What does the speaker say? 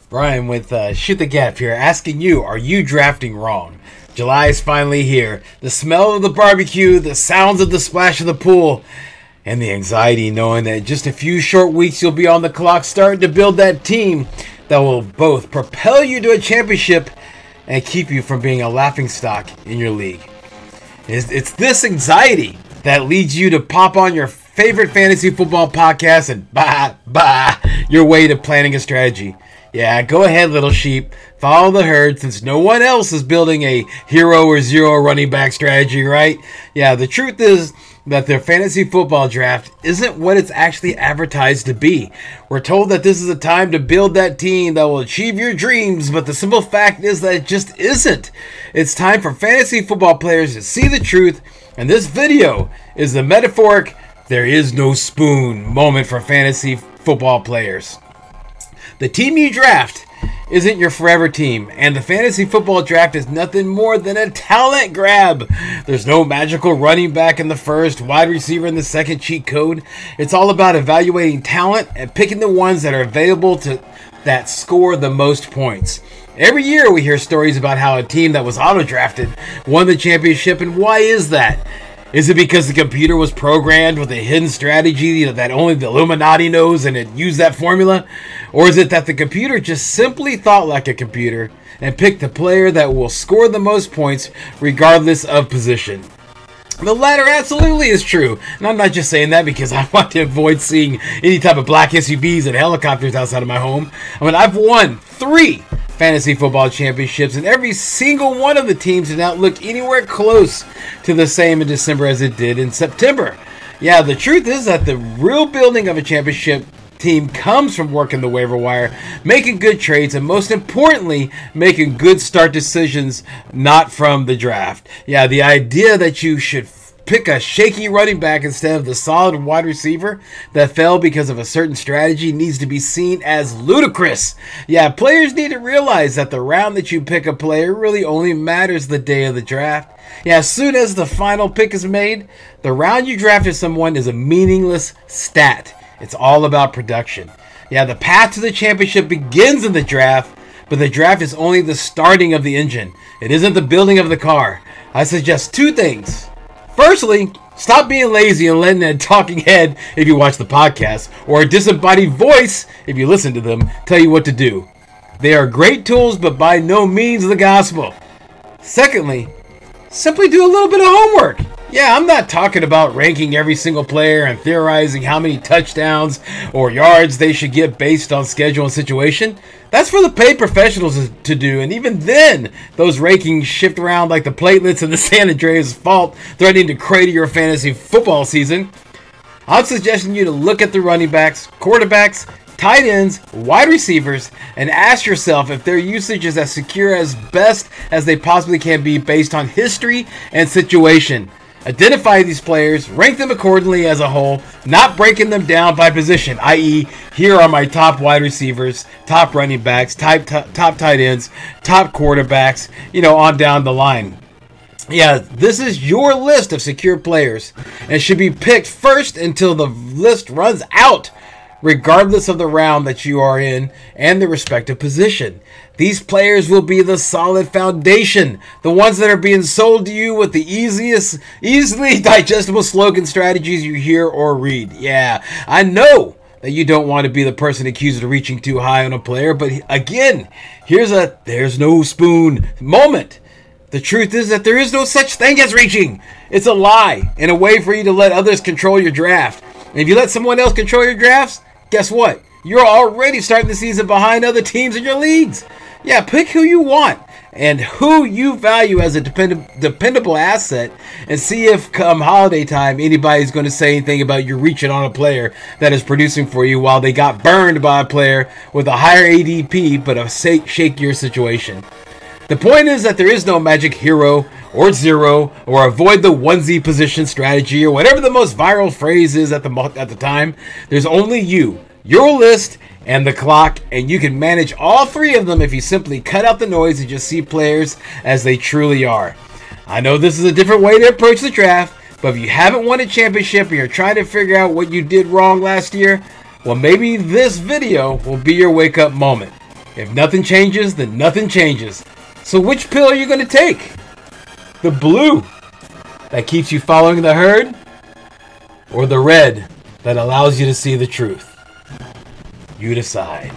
Brian with Shoot the Gap here, asking you, are you drafting wrong? July is finally here. The smell of the barbecue, the sounds of the splash of the pool, and the anxiety knowing that in just a few short weeks you'll be on the clock starting to build that team that will both propel you to a championship and keep you from being a laughingstock in your league. It's this anxiety that leads you to pop on your favorite fantasy football podcast and your way to planning a strategy. Yeah, go ahead, little sheep. Follow the herd since no one else is building a hero or zero running back strategy, right? Yeah, the truth is that their fantasy football draft isn't what it's actually advertised to be. We're told that this is a time to build that team that will achieve your dreams, but the simple fact is that it just isn't. It's time for fantasy football players to see the truth, and this video is the metaphoric "there is no spoon" moment for fantasy football players. The team you draft isn't your forever team, and the fantasy football draft is nothing more than a talent grab. There's no magical running back in the first, wide receiver in the second cheat code. It's all about evaluating talent and picking the ones that are available to that score the most points. Every year we hear stories about how a team that was auto-drafted won the championship, and why is that? Is it because the computer was programmed with a hidden strategy that only the Illuminati knows and it used that formula? Or is it that the computer just simply thought like a computer and picked the player that will score the most points regardless of position? The latter absolutely is true, and I'm not just saying that because I want to avoid seeing any type of black SUVs and helicopters outside of my home. I mean, I've won 3 fantasy football championships, and every single one of the teams did not look anywhere close to the same in December as it did in September. Yeah, the truth is that the real building of a championship team comes from working the waiver wire, making good trades, and most importantly, making good start decisions, not from the draft. Yeah, the idea that you should pick a shaky running back instead of the solid wide receiver that fell because of a certain strategy needs to be seen as ludicrous. Yeah, players need to realize that the round that you pick a player really only matters the day of the draft. Yeah, as soon as the final pick is made, the round you drafted someone is a meaningless stat. It's all about production. Yeah, the path to the championship begins in the draft, but the draft is only the starting of the engine. It isn't the building of the car. I suggest 2 things. Firstly, stop being lazy and letting a talking head, if you watch the podcast, or a disembodied voice, if you listen to them, tell you what to do. They are great tools, but by no means the gospel. Secondly, simply do a little bit of homework. Yeah, I'm not talking about ranking every single player and theorizing how many touchdowns or yards they should get based on schedule and situation. That's for the paid professionals to do, and even then, those rankings shift around like the platelets in the San Andreas fault, threatening to crater your fantasy football season. I'm suggesting you to look at the running backs, quarterbacks, tight ends, wide receivers, and ask yourself if their usage is as secure as best as they possibly can be based on history and situation. Identify these players, rank them accordingly as a whole, not breaking them down by position, i.e., here are my top wide receivers, top running backs, top tight ends, top quarterbacks, on down the line. Yeah, this is your list of secure players and should be picked first until the list runs out, regardless of the round that you are in and the respective position. These players will be the solid foundation, the ones that are being sold to you with the easily digestible slogan strategies you hear or read. Yeah, I know that you don't want to be the person accused of reaching too high on a player, but again, here's a "there's no spoon" moment. The truth is that there is no such thing as reaching. It's a lie and a way for you to let others control your draft. And if you let someone else control your drafts, guess what? You're already starting the season behind other teams in your leagues. Yeah, pick who you want and who you value as a dependable asset, and see if come holiday time anybody's going to say anything about you reaching on a player that is producing for you while they got burned by a player with a higher ADP but a shakier situation. The point is that there is no magic hero or zero, or avoid the onesie position strategy, or whatever the most viral phrase is at the time. There's only you, your list, and the clock, and you can manage all 3 of them if you simply cut out the noise and just see players as they truly are. I know this is a different way to approach the draft, but if you haven't won a championship and you're trying to figure out what you did wrong last year, well, maybe this video will be your wake-up moment. If nothing changes, then nothing changes. So which pill are you going to take? The blue that keeps you following the herd? Or the red that allows you to see the truth? You decide.